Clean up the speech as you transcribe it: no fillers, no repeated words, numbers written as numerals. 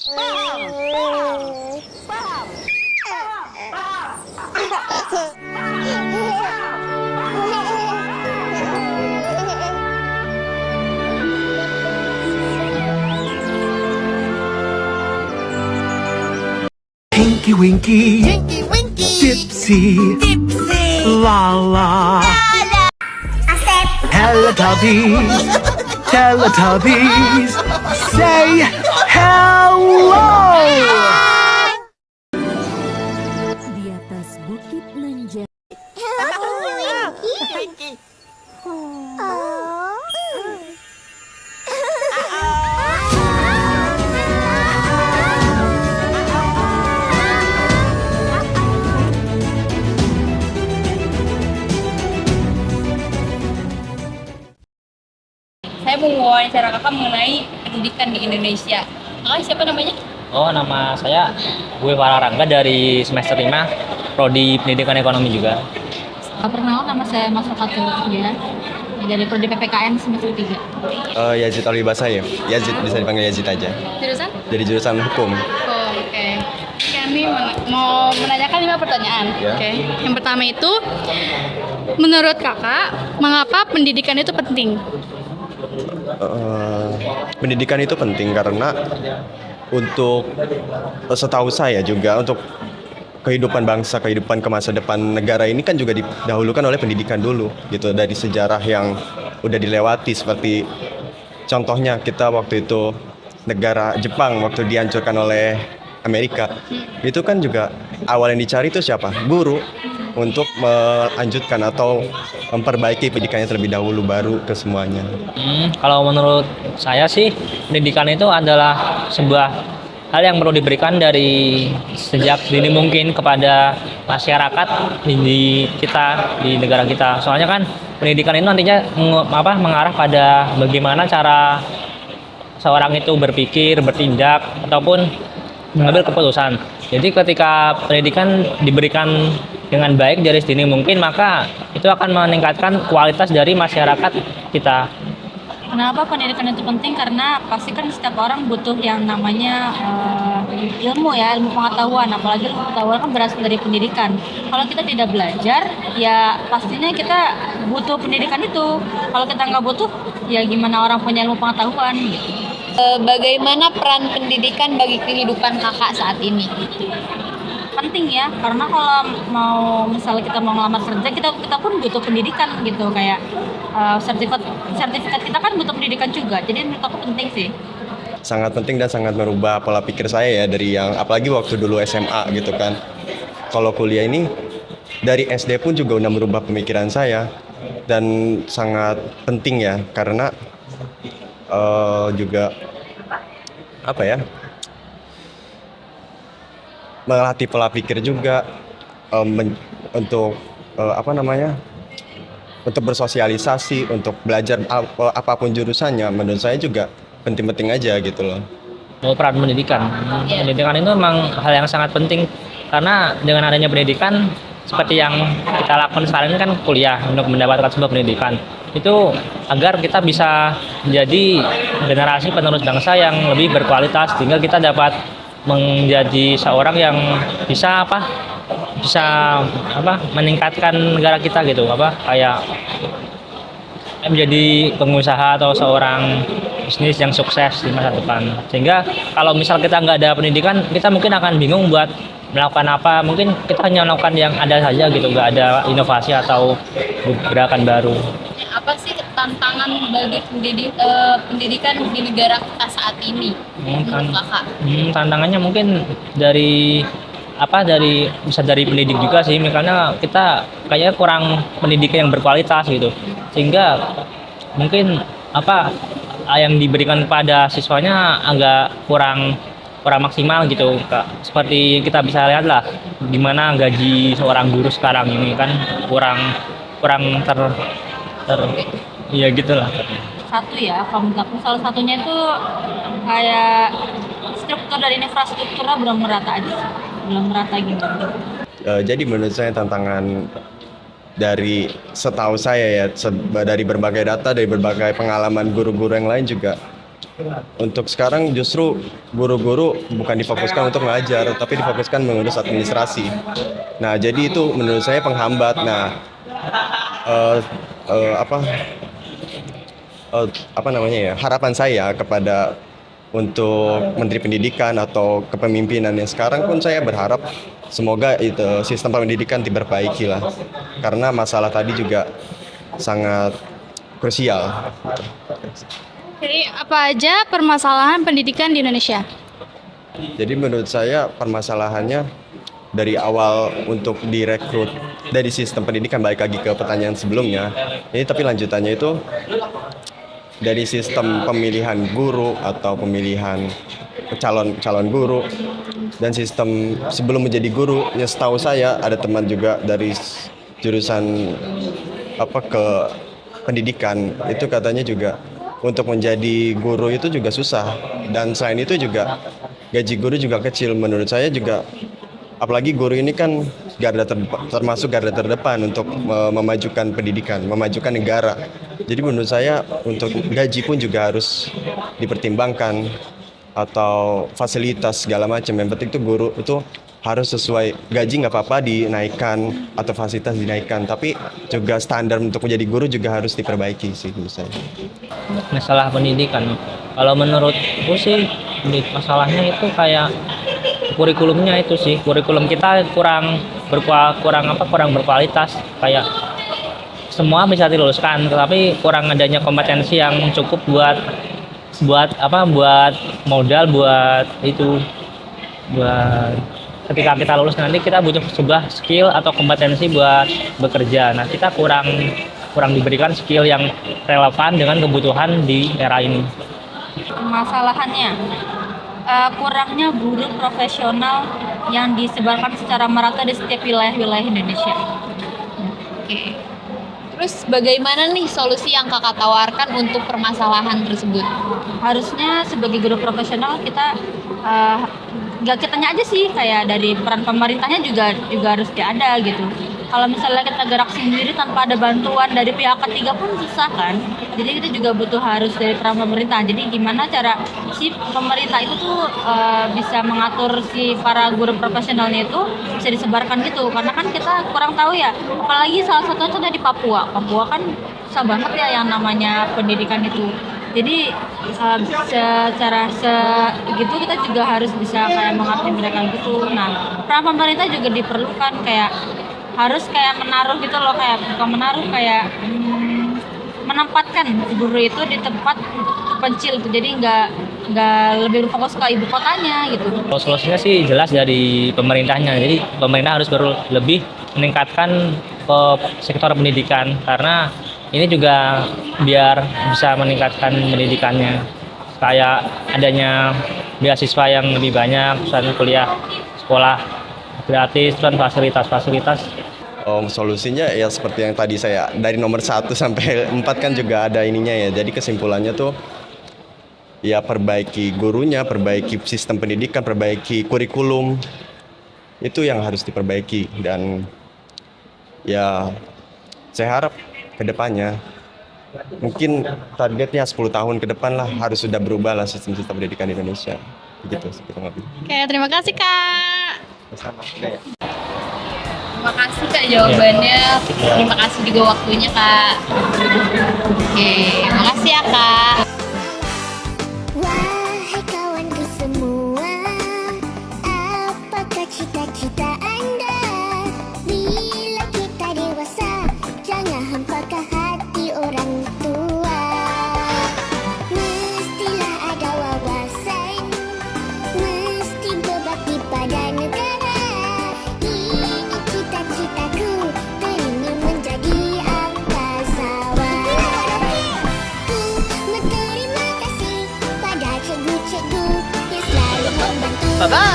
Tinky Winky, Tinky Winky, Dipsy, Dipsy, Lala, Asep, Teletubbies, Teletubbies, say hello! Di atas bukit menjadi Winky. Saya mau wawancara kakak mengenai pendidikan di Indonesia. Kakak siapa namanya? Oh, nama saya gue Farah Rangga dari semester 5 Prodi Pendidikan Ekonomi juga. Perkenalkan, nama saya Mas Fatul ya, dari Prodi PPKN semester 3. Yazid Alibasa ya. Yazid, bisa dipanggil Yazid aja. Jurusan? Dari jurusan hukum. Oh, oke. Kami mau menanyakan 5 pertanyaan. Ya. Oke. Yang pertama itu, menurut kakak, mengapa pendidikan itu penting? Pendidikan itu penting karena untuk setahu saya juga untuk kehidupan bangsa, kehidupan ke masa depan negara ini kan juga didahulukan oleh pendidikan dulu gitu, dari sejarah yang udah dilewati. Seperti contohnya kita waktu itu negara Jepang waktu dihancurkan oleh Amerika, itu kan juga awal yang dicari itu siapa? Guru, untuk melanjutkan atau memperbaiki pendidikannya terlebih dahulu baru ke semuanya. Kalau menurut saya sih pendidikan itu adalah sebuah hal yang perlu diberikan dari sejak dini mungkin kepada masyarakat di kita, di negara kita. Soalnya kan pendidikan itu nantinya mengarah pada bagaimana cara seorang itu berpikir, bertindak ataupun mengambil keputusan. Jadi ketika pendidikan diberikan dengan baik dari sedini mungkin, maka itu akan meningkatkan kualitas dari masyarakat kita. Kenapa pendidikan itu penting? Karena pasti kan setiap orang butuh yang namanya ilmu ya, ilmu pengetahuan. Apalagi ilmu pengetahuan kan berasal dari pendidikan. Kalau kita tidak belajar, ya pastinya kita butuh pendidikan itu. Kalau kita nggak butuh, ya gimana orang punya ilmu pengetahuan gitu. Bagaimana peran pendidikan bagi kehidupan kakak saat ini? Penting ya, karena kalau misalnya kita mau ngelamar kerja, kita pun butuh pendidikan gitu, kayak sertifikat kita kan butuh pendidikan juga. Jadi menurut aku penting sih. Sangat penting dan sangat merubah pola pikir saya ya, dari yang apalagi waktu dulu SMA gitu kan. Kalau kuliah ini dari SD pun juga udah merubah pemikiran saya, dan sangat penting ya karena juga apa ya, melatih pola pikir juga, untuk untuk bersosialisasi, untuk belajar apapun jurusannya. Menurut saya juga penting-penting aja gitu loh. Peran pendidikan. Pendidikan itu memang hal yang sangat penting karena dengan adanya pendidikan seperti yang kita lakukan sekarang ini kan kuliah untuk mendapatkan sebuah pendidikan. Itu agar kita bisa menjadi generasi penerus bangsa yang lebih berkualitas, sehingga kita dapat menjadi seorang yang bisa meningkatkan negara kita gitu, kayak menjadi pengusaha atau seorang bisnis yang sukses di masa depan. Sehingga kalau misal kita nggak ada pendidikan, kita mungkin akan bingung buat melakukan apa. Mungkin kita hanya melakukan yang ada saja gitu, nggak ada inovasi atau gerakan baru. Apa sih tantangan bagi pendidikan di negara kita saat ini menurut kakak? Tantangannya mungkin dari bisa dari pendidik juga sih, karena kita kayaknya kurang pendidikan yang berkualitas gitu, sehingga mungkin yang diberikan kepada siswanya agak kurang maksimal gitu. Seperti kita bisa lihat lah gimana gaji seorang guru sekarang ini kan kurang iya gitulah. Satu ya, kalau menurut aku salah satunya itu kayak struktur dari infrastrukturnya belum merata aja, belum merata gitu. Jadi menurut saya tantangan dari setahu saya ya, dari berbagai data, dari berbagai pengalaman guru-guru yang lain juga Untuk sekarang justru guru-guru bukan difokuskan untuk mengajar, tapi difokuskan mengurus administrasi. Nah, jadi itu menurut saya penghambat. Nah, eh, eh, apa apa namanya ya, harapan saya kepada untuk Menteri Pendidikan atau kepemimpinan yang sekarang pun saya berharap semoga itu sistem pendidikan diperbaiki lah, karena masalah tadi juga sangat krusial. Jadi apa aja permasalahan pendidikan di Indonesia? Jadi menurut saya permasalahannya dari awal untuk direkrut dari sistem pendidikan, balik lagi ke pertanyaan sebelumnya ini, tapi lanjutannya itu dari sistem pemilihan guru atau pemilihan calon guru dan sistem sebelum menjadi guru. Ya setahu saya ada teman juga dari jurusan ke pendidikan itu katanya juga untuk menjadi guru itu juga susah, dan selain itu juga gaji guru juga kecil. Menurut saya juga, apalagi guru ini kan termasuk garda terdepan untuk memajukan pendidikan, memajukan negara. Jadi menurut saya untuk gaji pun juga harus dipertimbangkan, atau fasilitas segala macam. Yang penting itu guru itu harus sesuai, gaji nggak apa-apa dinaikkan atau fasilitas dinaikkan, tapi juga standar untuk menjadi guru juga harus diperbaiki sih menurut saya. Masalah pendidikan, kalau menurutku sih masalahnya itu kayak kurikulumnya itu sih. Kurikulum kita kurang berkualitas, kayak semua bisa diluluskan tapi kurang adanya kompetensi yang cukup buat modal buat ketika kita lulus nanti kita butuh sebuah skill atau kompetensi buat bekerja. Nah, kita kurang diberikan skill yang relevan dengan kebutuhan di era ini. Permasalahannya kurangnya guru profesional yang disebarkan secara merata di setiap wilayah-wilayah Indonesia. Oke. Terus bagaimana nih solusi yang kakak tawarkan untuk permasalahan tersebut? Harusnya sebagai guru profesional kita nggak kitanya aja sih, kayak dari peran pemerintahnya juga harus ada gitu. Kalau misalnya kita gerak sendiri tanpa ada bantuan dari pihak ketiga pun susah kan. Jadi kita juga butuh harus dari peran pemerintah. Jadi gimana cara si pemerintah itu tuh bisa mengatur si para guru profesionalnya itu bisa disebarkan gitu. Karena kan kita kurang tahu ya. Apalagi salah satunya itu ada di Papua. Papua kan susah banget ya yang namanya pendidikan itu. Jadi secara gitu kita juga harus bisa kayak mengatur mereka gitu. Nah, peran pemerintah juga diperlukan, kayak harus kayak menaruh gitu loh, kayak bukan menaruh, kayak menempatkan guru itu di tempat terpencil gitu. Jadi nggak lebih fokus ke ibu kotanya gitu. Solusinya sih jelas dari pemerintahnya. Jadi pemerintah harus lebih meningkatkan ke sektor pendidikan, karena ini juga biar bisa meningkatkan pendidikannya, kayak adanya beasiswa yang lebih banyak, misalnya kuliah sekolah gratis dan fasilitas. Solusinya ya seperti yang tadi saya dari nomor 1 sampai 4 kan juga ada ininya ya. Jadi kesimpulannya tuh ya perbaiki gurunya, perbaiki sistem pendidikan, perbaiki kurikulum. Itu yang harus diperbaiki, dan ya saya harap ke depannya mungkin targetnya 10 tahun ke depan lah harus sudah berubah lah sistem pendidikan di Indonesia. Begitu kurang lebih. Oke, terima kasih Kak. Sama. Terima kasih Kak jawabannya. Terima kasih juga waktunya Kak. Oke, makasih ya Kak. Wahai kawanku semua, apakah cita-cita Anda? Bila kita dewasa, jangan hampakan hati orang tua. Mestilah ada wawasan, mesti berbakti pada negara. Ini cita-citaku, teringin menjadi angkasawan. Ku berterima kasih pada cikgu-cikgu yang selalu membantu. Bye-bye.